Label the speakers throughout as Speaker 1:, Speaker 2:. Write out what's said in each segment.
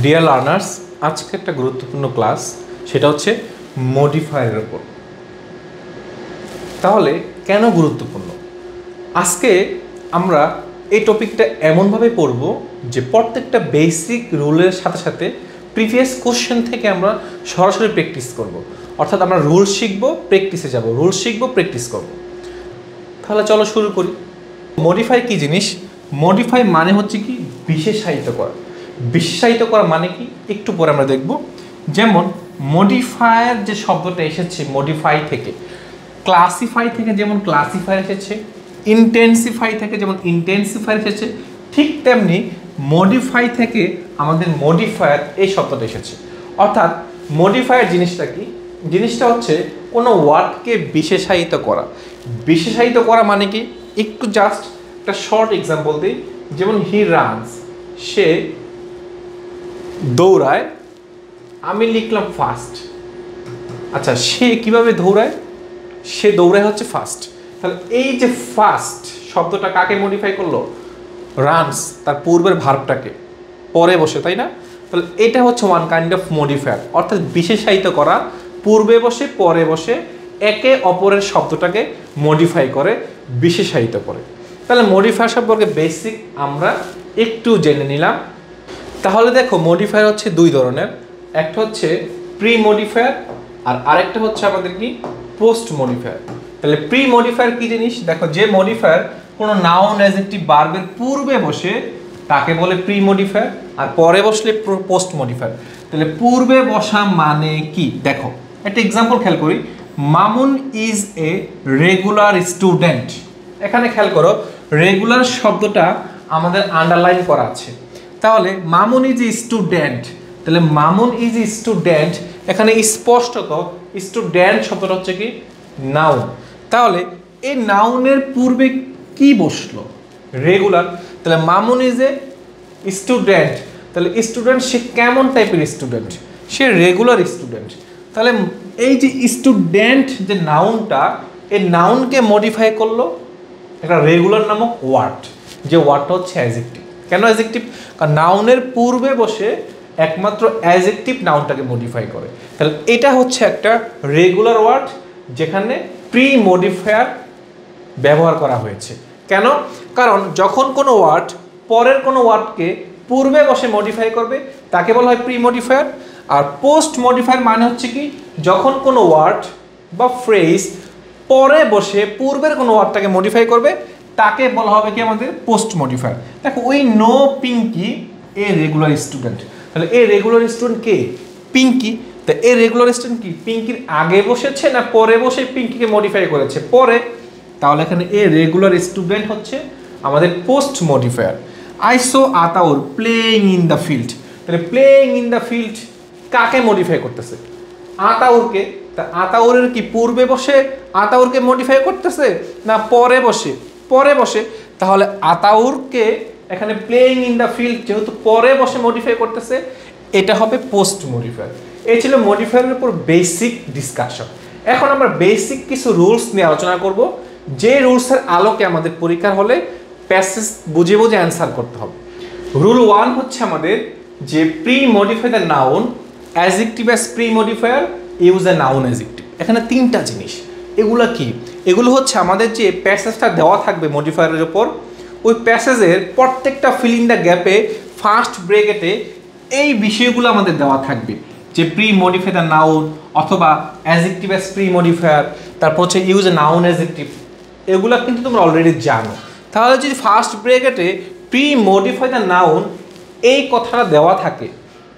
Speaker 1: Dear learners, আজকে একটা গুরুত্বপূর্ণ ক্লাস, সেটা হচ্ছে মডিফায়ারের উপর। তাহলে কেন গুরুত্বপূর্ণ? আজকে আমরা এই টপিকটা এমনভাবে পড়ব যে প্রত্যেকটা বেসিক রুলের সাথে সাথে প্রিভিয়াস কোশ্চেন থেকে আমরা সরাসরি প্র্যাকটিস করব। অর্থাৎ আমরা রুল শিখবো, প্র্যাকটিসে যাব, রুল শিখবো, প্র্যাকটিস করব। তাহলে চলো শুরু করি। মডিফাই কি জিনিস? মডিফাই মানে হচ্ছে কি বিশেষায়িত করা। বিশেষায়িত করা মানে কি একটু পরে আমরা দেখব। যেমন মডিফায়ার যে শব্দটা এসেছে মডিফাই থেকে, ক্লাসিফাই থেকে যেমন ক্লাসিফায়ার এসেছে, ইন্টেন্সিফাই থেকে যেমন ইন্টেন্সিফায়ার এসেছে, ঠিক তেমনি মডিফাই থেকে আমাদের মডিফায়ার এই শব্দটা এসেছে। অর্থাৎ মডিফায়ার জিনিসটা কি? জিনিসটা হচ্ছে কোনো ওয়ার্ডকে বিশেষায়িত করা। বিশেষায়িত করা মানে কি? একটু জাস্ট একটা শর্ট এক্সাম্পল দিই। যেমন হি রানস, সে দৌড়ায়, আমি লিখলাম ফাস্ট। আচ্ছা, সে কিভাবে দৌড়ায়? সে দৌড়ায় হচ্ছে ফাস্ট। তাহলে এই যে ফাস্ট শব্দটা কাকে মডিফাই করলো? রানস, তার পূর্বের ভার্বটাকে, পরে বসে, তাই না? তাহলে এটা হচ্ছে ওয়ান কাইন্ড অফ মডিফায়ার, অর্থাৎ বিশেষায়িত করা, পূর্বে বসে পরে বসে একে অপরের শব্দটাকে মডিফাই করে, বিশেষায়িত করে। তাহলে মডিফায়ার সম্পর্কে বেসিক আমরা একটু জেনে নিলাম। তাহলে দেখো, মডিফায়ার হচ্ছে দুই ধরনের। একটা হচ্ছে প্রি মডিফায়ার আর আরেকটা হচ্ছে আমাদের কি পোস্ট মডিফায়ার। তাহলে প্রি মডিফায়ার কি জিনিস? দেখো, যে মডিফায়ার কোনো নাউন অ্যাডজেক্টিভ ভার্বের পূর্বে বসে তাকে বলে প্রি মডিফায়ার, আর পরে বসলে পোস্ট মডিফায়ার। তাহলে পূর্বে বসা মানে কি? দেখো একটা এক্সাম্পল খেয়াল করি। Mamun is a regular student. এখানে খেয়াল করো, রেগুলার শব্দটা আমাদের আন্ডারলাইন করা আছে। তাহলে মামুন ইজ এ স্টুডেন্ট, তাহলে মামুন ইজ এ স্টুডেন্ট, এখানে স্পষ্টত স্টুডেন্ট শব্দটা হচ্ছে কি নাউন। তাহলে এই নাউনের পূর্বে কি বসলো? রেগুলার। তাহলে মামুন ইজ এ স্টুডেন্ট, তাহলে স্টুডেন্ট সে কেমন টাইপের স্টুডেন্ট? সে রেগুলার স্টুডেন্ট। তাহলে এই যে স্টুডেন্ট যে নাউনটা, এই নাউনকে মডিফাই করলো একটা রেগুলার নামক ওয়ার্ড, যে ওয়ার্ডটা হচ্ছে অ্যাডজেক্টিভ। কেন অ্যাডজেক্টিভ? কারণ নাউনের পূর্বে বসে একমাত্র অ্যাডজেক্টিভ নাউনটাকে মডিফাই করে। তাহলে এটা হচ্ছে একটা রেগুলার ওয়ার্ড যেখানে প্রি মডিফায়ার ব্যবহার করা হয়েছে। কেন? কারণ যখন কোনো ওয়ার্ড পরের কোনো ওয়ার্ডকে পূর্বে বসে মডিফাই করবে তাকে বলা হয় প্রি মডিফায়ার। আর পোস্ট মডিফায়ার মানে হচ্ছে কি, যখন কোনো ওয়ার্ড বা ফ্রেজ পরে বসে পূর্বের কোনো ওয়ার্ডটাকে মডিফাই করবে তাকে বলা হবে কি আমাদের পোস্ট মডিফায়ার। দেখো, I know Pinky a regular student. তাহলে এ রেগুলার স্টুডেন্ট কে? পিঙ্কি। তা এ রেগুলার স্টুডেন্ট কি পিঙ্কির আগে বসেছে না পরে বসে পিঙ্কিকে মডিফাই করেছে? পরে। তাহলে এখানে এ রেগুলার স্টুডেন্ট হচ্ছে আমাদের post modifier. I so Ataur playing in the field. তাহলে প্লেইং ইন দ্য ফিল্ড কাকে মডিফাই করতেছে? আতাউরকে। তা আতাউরের কি পূর্বে বসে আতাউরকে মডিফাই করতেছে না পরে বসে? পরে বসে। তাহলে আতাউরকে এখানে প্লেইং ইন দ্য ফিল্ড যেহেতু পরে বসে মডিফাই করতেছে, এটা হবে পোস্ট মডিফায়ার। এই ছিল মডিফায়ারের উপর বেসিক ডিসকাশন। এখন আমরা বেসিক কিছু রুলস নিয়ে আলোচনা করব, যে রুলসের আলোকে আমাদের পরীক্ষার হলে প্যাসেজ বুঝে বুঝে অ্যান্সার করতে হবে। রুল 1 হচ্ছে আমাদের যে pre modify the noun adjective as pre modifier, use a noun adjective. এখানে তিনটা জিনিস। এগুলো কি? এগুলো হচ্ছে আমাদের যে প্যাসেজটা দেওয়া থাকবে মডিফায়ারের উপর, ওই প্যাসেজের প্রত্যেকটা ফিল ইন দ্য গ্যাপে ফার্স্ট ব্রেকেটে এই বিষয়গুলো আমাদের দেওয়া থাকবে, যে প্রি মডিফাই দ্য নাউন অথবা অ্যাডজেক্টিভ অ্যাজ প্রি মডিফায়ার, তারপর হচ্ছে ইউজ এ নাউন অ্যাডজেক্টিভ। এগুলো কিন্তু তোমরা অলরেডি জানো। তাহলে যদি ফার্স্ট ব্রেকেটে প্রি মডিফাই দ্য নাউন এই কথাটা দেওয়া থাকে,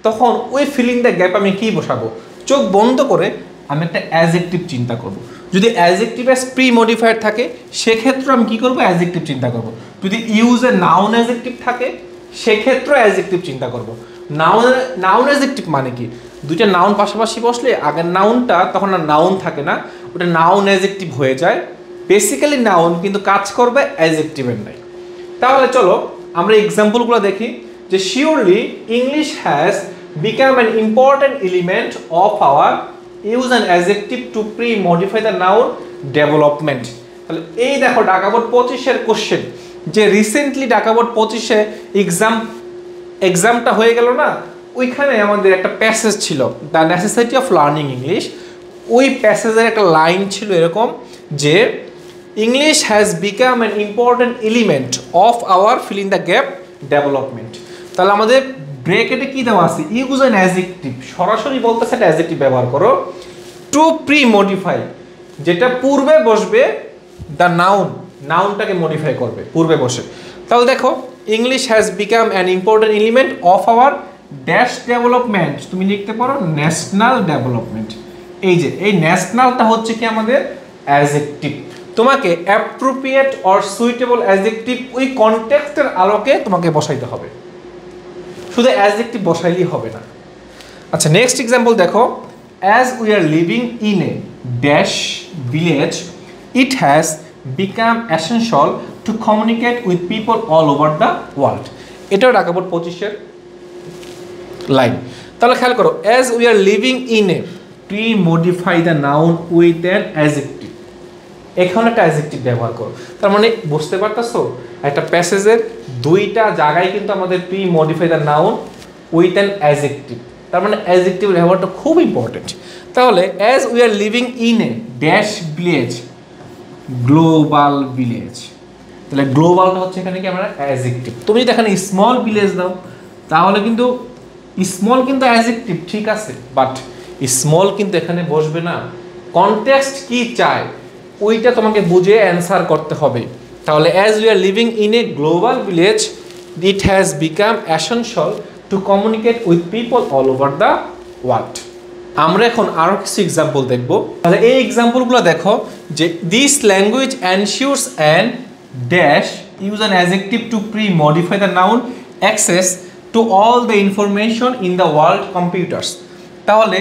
Speaker 1: তখন ওই ফিল ইন দ্য গ্যাপ আমি কি বসাবো? চোখ বন্ধ করে আমি একটা অ্যাডজেক্টিভ চিন্তা করব। যদি অ্যাডজেক্টিভ অ্যাজ প্রি মডিফায়ার থাকে সেক্ষেত্রে আমি কি করব? অ্যাডজেক্টিভ চিন্তা করব। যদি ইউজ এ নাউন অ্যাডজেক্টিভ থাকে সেক্ষেত্রে অ্যাডজেক্টিভ চিন্তা করব। নাউন অ্যাডজেক্টিভ মানে কি? দুইটা নাউন পাশাপাশি বসলে আগের নাউনটা তখন আর নাউন থাকে না, ওটা নাউন অ্যাডজেক্টিভ হয়ে যায়। বেসিক্যালি নাউন কিন্তু কাজ করবে অ্যাডজেক্টিভের নাই। তাহলে চলো আমরা এক্সাম্পলগুলো দেখি। যে surely English has become an important element of our use an adjective two pre modify the noun development. তাহলে এই দেখো ঢাকা বোর্ড 25-এর কোশ্চেন, যে রিসেন্টলি ঢাকা বোর্ড 25-এ এক্সামটা হয়ে গেল না, ওইখানে আমাদের একটা প্যাসেজ ছিল, the necessity of learning English. ওই প্যাসেজের একটা লাইন ছিল এরকম যে English has become an important element of our feel in the gap development. তাহলে আমাদের ব্রেকেটে কি দেওয়া আছে, ইউজ অ্যান অ্যাডজেক্টিভ, সরাসরি বলতেছে একটা অ্যাডজেক্টিভ ব্যবহার করো, টু প্রি মডিফাই, যেটা পূর্বে বসবে দ্য নাউন, নাউনটাকে মডিফাই করবে পূর্বে বসে। তাহলে দেখো English has become an important element of our dash development, তুমি লিখতে পারো ন্যাশনাল ডেভেলপমেন্ট। এই যে এই ন্যাশনালটা হচ্ছে কি আমাদের অ্যাডজেক্টিভ, তোমাকে অ্যাপ্রোপ্রিয়েট অর সুইটেবল অ্যাডজেক্টিভ ওই কনটেক্সটের আলোকে তোমাকে বসাইতে হবে, শুধু অ্যাডজেক্টিভ বসাইলেই হবে না। আচ্ছা নেক্সট এক্সাম্পল দেখো, as we are living in a dash village it has become essential to communicate with people all over the world. এটাও ঢাকা বোর্ড 25-এর লাইন। তাহলে খেয়াল করো, as we are living in A, pre modify the noun with an adjective, এখানে একটা adjective ব্যবহার করো। তার মানে বুঝতে পারতেছো একটা প্যাসেজের দুইটা জায়গায় কিন্তু আমাদের pre modify the noun with an adjective, তার মানে অ্যাডজেক্টিভের ব্যবহারটা খুব ইম্পর্টেন্ট। তাহলে as we are living in a dash village, global village, তাহলে গ্লোবালটা হচ্ছে এখানে কি আমরা অ্যাডজেক্টিভ। তুমি যদি এখানে স্মল ভিলেজ দাও তাহলে কিন্তু স্মল কিন্তু অ্যাডজেক্টিভ ঠিক আছে, বাট স্মল কিন্তু এখানে বসবে না, কনটেক্সট কি চায় ওইটা তোমাকে বুঝে অ্যান্সার করতে হবে। তাহলে as we are living in a global village it has become essential to communicate with people all over the world. আমরা এখন আরও কিছু এক্সাম্পল দেখব। তাহলে এই এক্সাম্পলগুলো দেখো যে this language ensures and dash use an adjective two pre modify the noun access to all the information in the world computers. তাহলে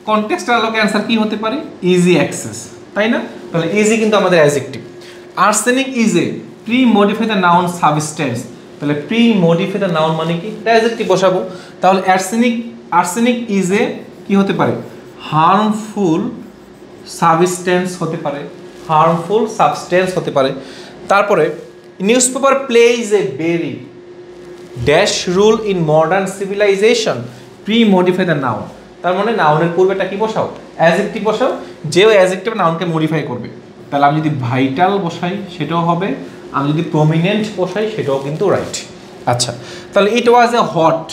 Speaker 1: কনটেক্সটের আলোকে অ্যান্সার কি হতে পারে, ইজি অ্যাক্সেস, তাই না? তাহলে ইজি কিন্তু আমাদের adjective. Arsenic is a pre modify the noun substance, তাহলে প্রি মডিফাই দ্য নাউন মানে কি, অ্যাডজেক্টিভ বসাবো। তাহলে আর্সেনিক ইজ এ কি হতে পারে, হার্মফুল সাবস্টেন্স হতে পারে, হার্মফুল সাবস্টেন্স হতে পারে। তারপরে newspaper plays a very dash role in modern civilization, pre modify the noun, তার মানে নাউনের পূর্বেটা কি বসাও, অ্যাডজেক্টিভ বসাও, যে ওই অ্যাডজেক্টিভ নাউনকে মডিফাই করবে। তাহলে আমি যদি ভাইটাল বসাই সেটাও হবে, আমি যদি প্রমিনেন্ট বসাই সেটাও কিন্তু রাইট। আচ্ছা তাহলে it was a hot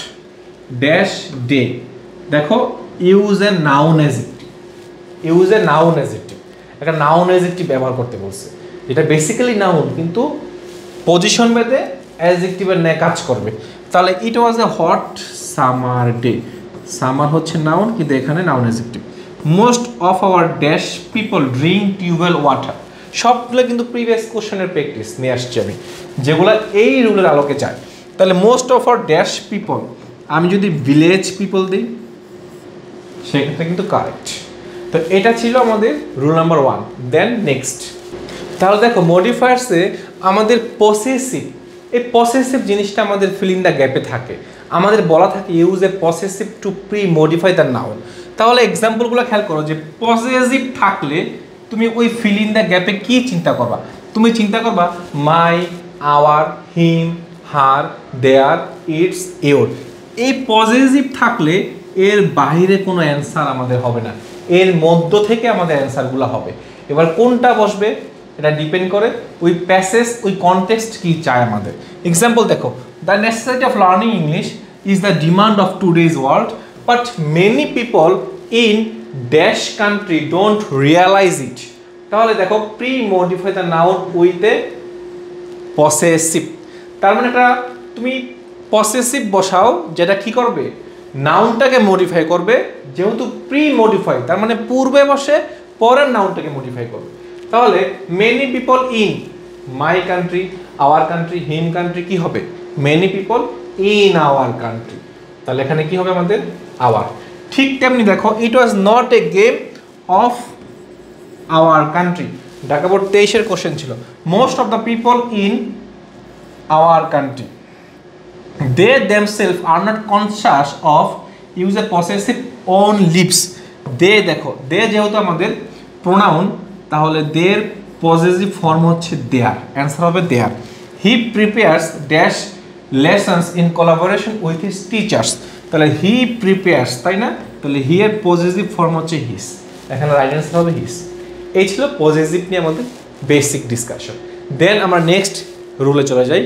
Speaker 1: dash day, দেখো use a noun adjective, use a noun adjective, একটা নাউন অ্যাডজেক্টিভ ব্যবহার করতে বলছে, যেটা বেসিক্যালি নাউন কিন্তু পজিশন বেঁধে অ্যাডজেক্টিভের ন্যায় কাজ করবে। তাহলে it was a hot summer day, summer হচ্ছে নাউন কিন্তু এখানে noun adjective. Most of our dash people drink tube well water, সবগুলো কিন্তু প্রিভিয়াস কোশ্চেনের প্র্যাকটিস নিয়ে আসছি আমি, যেগুলো এই রুলের আলোকে যায়। তাহলে most of our dash people, আমি যদি ভিলেজ পিপল দিই সেক্ষেত্রে কিন্তু কারেক্ট। তো এটা ছিল আমাদের রুল নাম্বার 1। দেন নেক্সট, তাহলে দেখো মডিফায়ার্সে আমাদের পসেসিভ, এই পসেসিভ জিনিসটা আমাদের ফিল ইন দ্য গ্যাপে থাকে, আমাদের বলা থাকে use a possessive two pre modify the noun. তাহলে এক্সাম্পলগুলো খেয়াল করো যে পসেসিভ থাকলে তুমি ওই ফিল ইন দ্য গ্যাপে কি চিন্তা করবা, তুমি চিন্তা করবা my, our, him, her, their, its, your. এই পসেসিভ থাকলে এর বাইরে কোনো অ্যান্সার আমাদের হবে না, এর মধ্য থেকে আমাদের অ্যান্সারগুলো হবে। এবার কোনটা বসবে এটা ডিপেন্ড করে ওই প্যাসেজ, ওই কনটেক্সট কি চায় আমাদের। এক্সাম্পল দেখো, the necessity of learning English is the demand of today's world but many people in dash country don't realise it. তাহলে দেখো pre modify the noun with a possessive, তার মানে এটা তুমি পসেসিভ বসাও যেটা কি করবে, নাউনটাকে মডিফাই করবে, যেহেতু প্রি মডিফাই তার মানে পূর্বে বসে পরের নাউনটাকে মডিফাই করবে। তাহলে many people in my country, our country, him country কি হবে, many people in our country, তাহলে এখানে কি হবে আমাদের আওয়ার। ঠিক তেমনি দেখো it was not a game of our country, Dhaka board 23-এর কোশ্চেন ছিল। Most of the people in our country they themselves are not conscious of use a possessive on lips, they দেখো দে যেহেতু আমাদের প্রোনাউন তাহলে দের possessive form হচ্ছে their, answer হবে their. He prepares dash lessons in collaboration with his teachers, তাহলে he prepares, তাই না? তাহলে হি এর পজিটিভ ফর্ম হচ্ছে হিস, এখানে রাইট অ্যান্সার হবে হিস। এই ছিল পজিটিভ নিয়ে আমাদের বেসিক ডিসকাশন। দেন আমরা নেক্সট রুলে চলে যাই।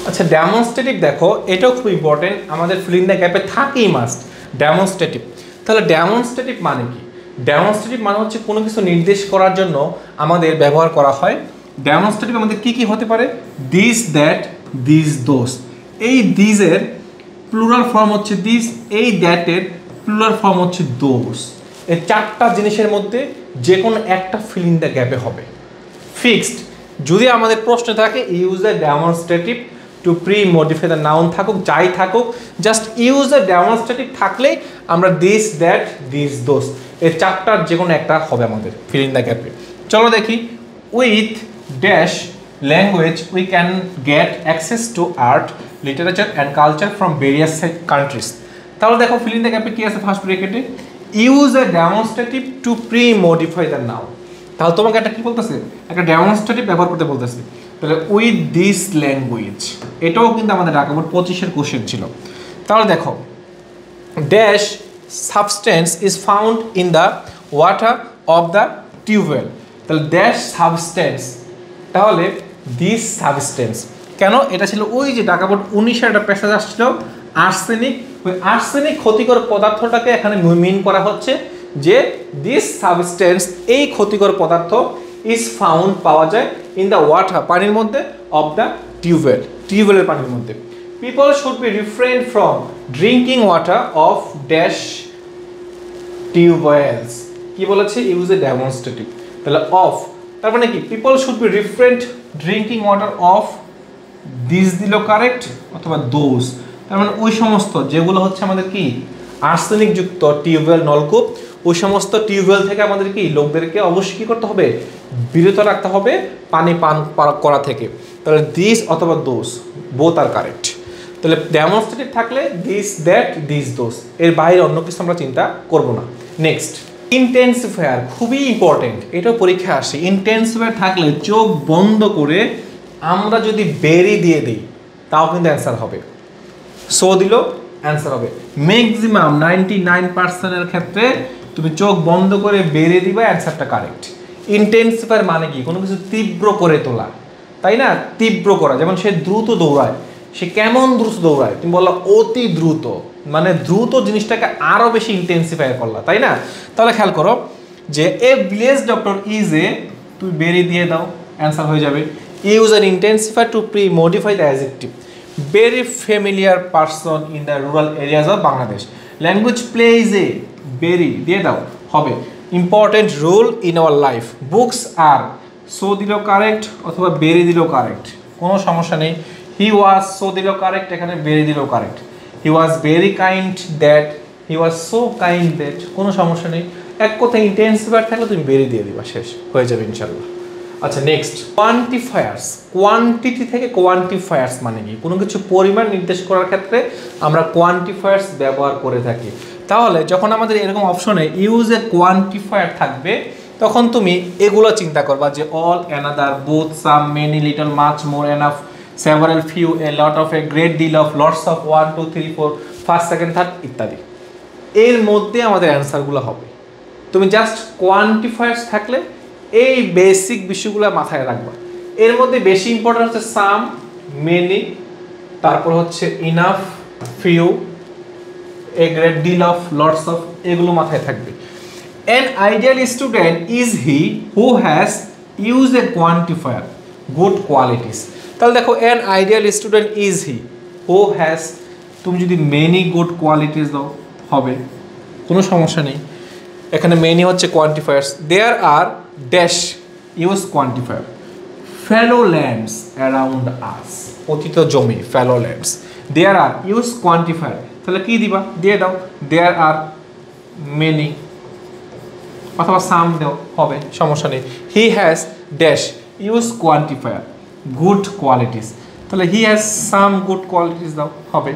Speaker 1: আচ্ছা, ডেমনস্ট্রেটিভ দেখো, এটাও খুব ইম্পর্টেন্ট, আমাদের ফিল ইন দ্য গ্যাপে থাকেই মাস্ট ডেমনস্ট্রেটিভ। তাহলে ডেমনস্ট্রেটিভ মানে কি? ডেমনস্ট্রেটিভ মানে হচ্ছে কোনো কিছু নির্দেশ করার জন্য আমাদের ব্যবহার করা হয়। ডেমনস্ট্রেটিভ আমাদের কি কি হতে পারে? দিস, দ্যাট, দিস, দোস। এই দিসের প্লুরাল ফর্ম হচ্ছে দিস, এই দ্যাটের প্লুরাল ফর্ম হচ্ছে দোস। এই চারটা জিনিসের মধ্যে যে কোনো একটা ফিল ইন দ্য গ্যাপে হবে, ফিক্সড। যদি আমাদের প্রশ্ন থাকে use the demonstrative to pre modify the noun থাকুক, যাই থাকুক, জাস্ট ইউজ দ্য ডেমনস্ট্রেটিভ থাকলেই আমরা দিস, দ্যাট, দিস, দোস এই চারটার যে কোনো একটা হবে আমাদের ফিল ইন দ্য গ্যাপে। চলো দেখি। With dash language we can get access to art, literature and culture from various countries. তাহলে দেখো ফিল ইন দ্য গ্যাপে কি আছে ফার্স্ট ব্র্যাকেটে? Use a demonstrative to pre modify the noun. তাহলে তোমাকে একটা কি বলতেছে? একটা ডেমনস্ট্রেটিভ ব্যবহার করতে বলতেছে। তাহলে উইথ দিস ল্যাঙ্গুয়েজ, এটাও কিন্তু আমাদের ঢাকা বোর্ড 25-এর কোশ্চেন ছিল। তাহলে দেখো, dash substance is found in the water of the tube well. তাহলে ড্যাশ সাবস্টেন্স, তাহলে দিস সাবস্টেন্স। কেন? এটা ছিল ওই যে ঢাকা বোর্ড 19-এর একটা প্যাসেজ আসছিল আর্সেনিক, ওই আর্সেনিক ক্ষতিকর পদার্থটাকে এখানে মিন করা হচ্ছে যে দিস সাবস্টেন্স, এই ক্ষতিকর পদার্থ ইজ ফাউন্ড, পাওয়া যায়, ইন দ্য ওয়াটার, পানির মধ্যে, অফ দ্য টিউবওয়েল, টিউবওয়েলের পানির মধ্যে। People should be refrain from drinking water of dash tube wells. কি বলেছে? Use a demonstrative. তাহলে অফ, তার মানে কি? People should be refrain drinking water of, this দিল কারেক্ট, অথবা দোজ। তার মানে ওই সমস্ত যেগুলো হচ্ছে আমাদের কি আর্সেনিক যুক্ত টিউবওয়েল, নলকূপ, ওই সমস্ত টিউবওয়েল থেকে আমাদের কি লোকদেরকে অবশ্যই কী করতে হবে? বিরত রাখতে হবে পানি পান করা থেকে। তাহলে দিস অথবা দোজ, বোথ আর কারেক্ট। তাহলে ডেমনস্ট্রেটিভ থাকলে দিস, দ্যাট, দিস, দোজ, এর বাইরে অন্য কিছু আমরা চিন্তা করব না। নেক্সট, ইন্টেন্সিফায়ার, খুবই ইম্পর্টেন্ট, এটাও পরীক্ষা আসে। ইন্টেন্সিফায়ার থাকলে চোখ বন্ধ করে আমরা যদি বেরি দিয়ে দিই তাও কিন্তু অ্যান্সার হবে। সো দিল অ্যান্সার হবে। ম্যাক্সিমাম 99%-এর ক্ষেত্রে তুমি চোখ বন্ধ করে বেরিয়ে দিবা, অ্যান্সারটা কারেক্ট। ইন্টেন্সিফায়ার মানে কি? কোনো কিছু তীব্র করে তোলা, তাই না? তীব্র করা, যেমন সে দ্রুত দৌড়ায়, সে কেমন দ্রুত দৌড়ায়? তুমি বললো অতি দ্রুত, মানে দ্রুত জিনিসটাকে আরও বেশি ইন্টেন্সিফায়ার করলা, তাই না? তাহলে খেয়াল করো যে a village doctor is a, তুমি বেরিয়ে দিয়ে দাও, অ্যান্সার হয়ে যাবে। Use an intensifier two pre modify the adjective. Very familiar person in the rural areas of Bangladesh. Language plays a very দিয়ে দাও হবে important role in our life. Books are, so দিলো কারেক্ট, অথবা very দিলো correct, কোনো সমস্যা নেই। He was, so দিলো কারেক্ট, এখানে very দিলো correct. He was very kind that, he was so kind that, কোনো সমস্যা নেই। এক কথায় ইন্টেন্সিফায়ার থাকলে তুমি very দিয়ে দিবা, শেষ হয়ে যাবে ইনশাআল্লাহ। আচ্ছা, নেক্সট, কোয়ান্টিফায়ার্স। কোয়ান্টিটি থেকে কোয়ান্টিফায়ার্স মানে কি? কোনো কিছু পরিমাণ নির্দেশ করার ক্ষেত্রে আমরা কোয়ান্টিফায়ার্স ব্যবহার করে থাকি। তাহলে যখন আমাদের এরকম অপশনে ইউজ এ কোয়ান্টিফায়ার থাকবে, তখন তুমি এগুলো চিন্তা করবা যে all, another, both, some, many, little, much, more, enough, several, few, a lot of, a great deal of, lots of, 1, 2, 3, 4, first, second, third ইত্যাদি। এর মধ্যে আমাদের অ্যান্সারগুলো হবে। তুমি জাস্ট কোয়ান্টিফায়ার্স থাকলে এই বেসিক বিষয়গুলো মাথায় রাখবা। এর মধ্যে বেশি ইম্পর্টেন্ট হচ্ছে সাম, মেনি, তারপর হচ্ছে enough, few, a great deal of, lots of, এগুলো মাথায় থাকবে। An ideal student is he who has used a quantifier, good qualities. তাহলে দেখো, an ideal student is he who has, তুমি যদি many good qualities দাও হবে, কোনো সমস্যা নেই। এখানে many হচ্ছে quantifiers. There are dash, use quantifier. Fallow lands around us, পতিত জমি, fallow lands. There are, use quantifier. তাহলে কি দিবা? দিয়ে দাও there are many, অথবা সাম দাও হবে, সমস্যা নেই। He has dash, use quantifier, good qualities. তাহলে he has some good qualities দাও হবে।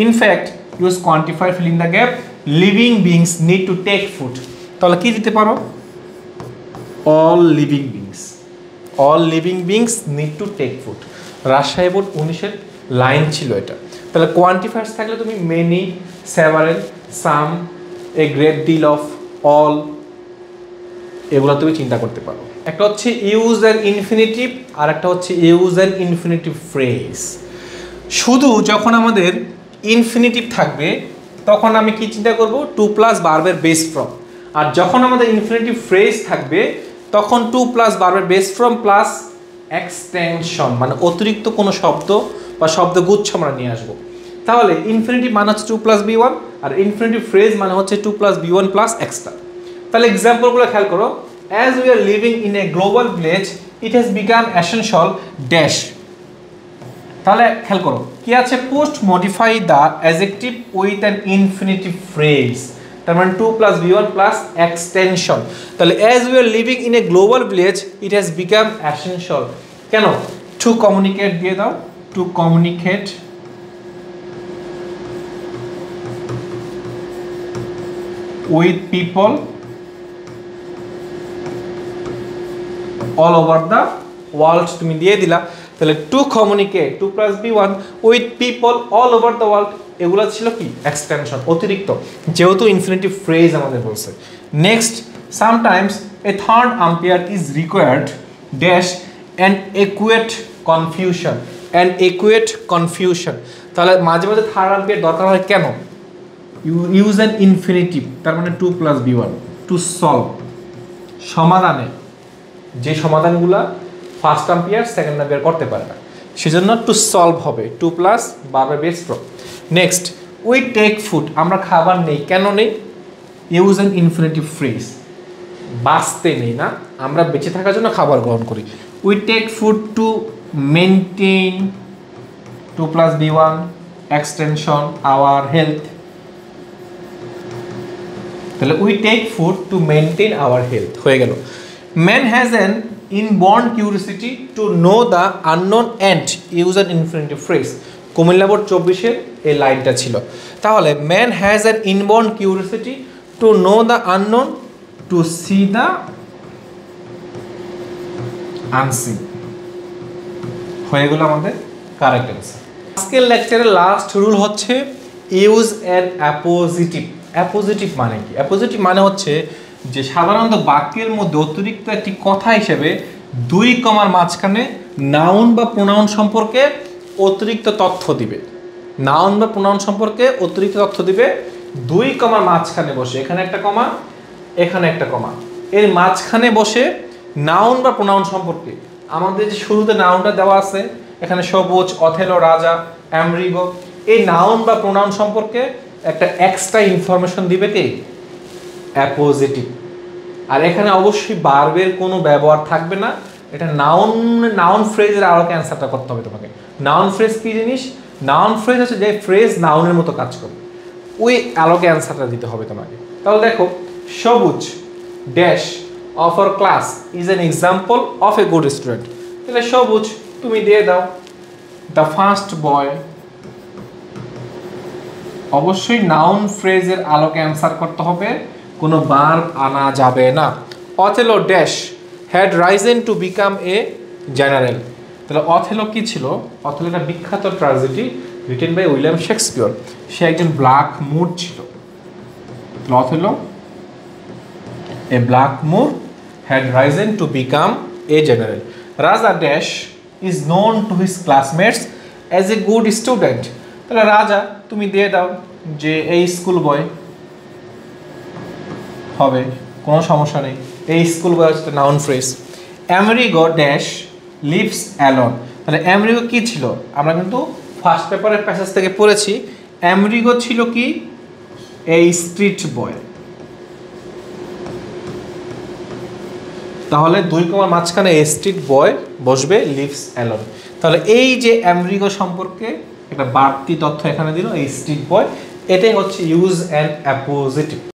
Speaker 1: In fact, use quantifier, fill in the gap. Living beings need to take food. তাহলে কি দিতে পারো? All living beings, all living beings need to take food. Rajshahi board 19-এর line ছিল এটা। তাহলে কোয়ান্টিফায়ার্স থাকলে তুমি many, several, some, a great deal of, all, এগুলো তুমি চিন্তা করতে পারো। একটা হচ্ছে ইউজ অ্যান ইনফিনিটিভ আর একটা হচ্ছে ইউজ অ্যান ইনফিনিটিভ ফ্রেজ। শুধু যখন আমাদের ইনফিনিটিভ থাকবে তখন আমি কি চিন্তা করব, টু প্লাস ভার্বের বেস ফ্রম। আর যখন আমাদের ইনফিনিটিভ ফ্রেজ থাকবে তখন টু প্লাস ভার্বের বেস ফ্রম প্লাস এক্সটেনশন, মানে অতিরিক্ত কোনো শব্দ বা শব্দগুচ্ছ আমরা নিয়ে আসবো। তাহলে ইনফিনিটিভ মানে হচ্ছে টু প্লাস বি ওয়ান, আর ইনফিনিটিভ ফ্রেজ মানে হচ্ছে to plus V one plus extra. তাহলে এক্সাম্পলগুলো খেয়াল করো। As we are living in a global village it has become essential dash. তাহলে খেয়াল করো কি আছে, post modify the adjective with an infinitive phrase, তার মানে to plus V one plus extension. তাহলে as we are living in a global village it has become essential, কেন, to communicate দিয়ে দাও, to communicate with people all over the world, তুমি দিয়ে দিলা। তাহলে to communicate, to plus V one with people all over the world, এগুলো ছিল কি এক্সটেনশন, অতিরিক্ত, যেহেতু ইনফিনিটিভ ফ্রেজ আমাদের বলছে। Next, sometimes a third umpire is required dash and acute confusion, and acute confusion. তাহলে মাঝে মাঝে থার্ড আম্পায়ার দরকার হয় কেন, ইউজ অ্যান ইনফিনিটিভ, তার মানে to plus V one, to solve, সমাধানে, যে সমাধানগুলা ফার্স্ট আম্পায়ার সেকেন্ড আম্পায়ার করতে পারে না, সেজন্য টু সলভ হবে, টু প্লাস ভার্বের base form. Next, we take food, আমরা খাবার নেই, কেন নেই, ইউজ অ্যান ইনফিনিটিভ ফ্রেজ, বাঁচতে নেই না, আমরা বেঁচে থাকার জন্য খাবার গ্রহণ করি। We take food to maintain, to plus V one extension our health. তাহলে we take food to maintain our health হয়ে গেল। Man has an inborn curiosity to know the unknown and use an infinitive phrase. Cumilla board 24-এর এই লাইনটা ছিল। তাহলে man has an inborn curiosity to know the unknown, to see the unseen হয়ে গেল আমাদের কারেক্ট অ্যান্সার। আজকের লেকচারের লাস্ট রুল হচ্ছে ইউজ অ্যান অ্যাপোজিটিভ। অ্যাপোজিটিভ মানে কি? অ্যাপোজিটিভ মানে হচ্ছে যে সাধারণত বাক্যের মধ্যে অতিরিক্ত একটি কথা হিসেবে দুই কমার মাঝখানে নাউন বা প্রোনাউন সম্পর্কে অতিরিক্ত তথ্য দিবে। নাউন বা প্রোনাউন সম্পর্কে অতিরিক্ত তথ্য দিবে দুই কমার মাঝখানে বসে, এখানে একটা কমা, এখানে একটা কমা, এর মাঝখানে বসে নাউন বা প্রোনাউন সম্পর্কে আমাদের যে শুরুতে নাউনটা দেওয়া আছে এখানে সবুজ, অথেলো, রাজা, আমেরিগো, এই নাউন বা প্রোনাউন সম্পর্কে একটা এক্সট্রা ইনফরমেশন দিবে কি? অ্যাপোজিটিভ। আর এখানে অবশ্যই ভার্বের কোনো ব্যবহার থাকবে না, এটা নাউন ফ্রেজের আলোকে অ্যান্সারটা করতে হবে তোমাকে। নাউন ফ্রেজ কি জিনিস? নাউন ফ্রেজ হচ্ছে যে ফ্রেজ নাউনের মতো কাজ করবে, ওই আলোকে অ্যান্সারটা দিতে হবে তোমাকে। তাহলে দেখো, সবুজ dash of our class is an example of A good student. তাহলে সবুজ তুমি দিয়ে দাও দ্য ফার্স্ট বয়, অবশ্যই নাউন ফ্রেজের আলোকে অ্যান্সার করতে হবে, কোনো ভার্ব আনা যাবে না। Othello dash had risen to become a general. তাহলে অথেলো কি ছিল? অথেলো একটা বিখ্যাত tragedy written by William Shakespeare, সে একজন ব্ল্যাক মুর ছিল। Othello a black Moor had risen to become a general. Raja dash is known to his classmates as a good student. তাহলে রাজা তুমি দিয়ে দাও যে এই স্কুল বয় হবে, কোনো সমস্যা নেই, এই স্কুল বয় হচ্ছে noun phrase. Amerigo dash leaves alone. তাহলে আমেরিগো কি ছিল? আমরা কিন্তু ফার্স্ট পেপারের প্যাসেজ থেকে পড়েছি, আমেরিগো ছিল কি? এই স্ট্রিট বয়। তাহলে দুই কমার মাঝখানে এ স্ট্রিট বয় বসবে, লিভস অ্যালোন। তাহলে এই যে আমেরিগো সম্পর্কে একটা বাড়তি তথ্য এখানে দিল, এই স্ট্রিট বয়, এটাই হচ্ছে ইউজ অ্যান্ড অ্যাপোজিটিভ।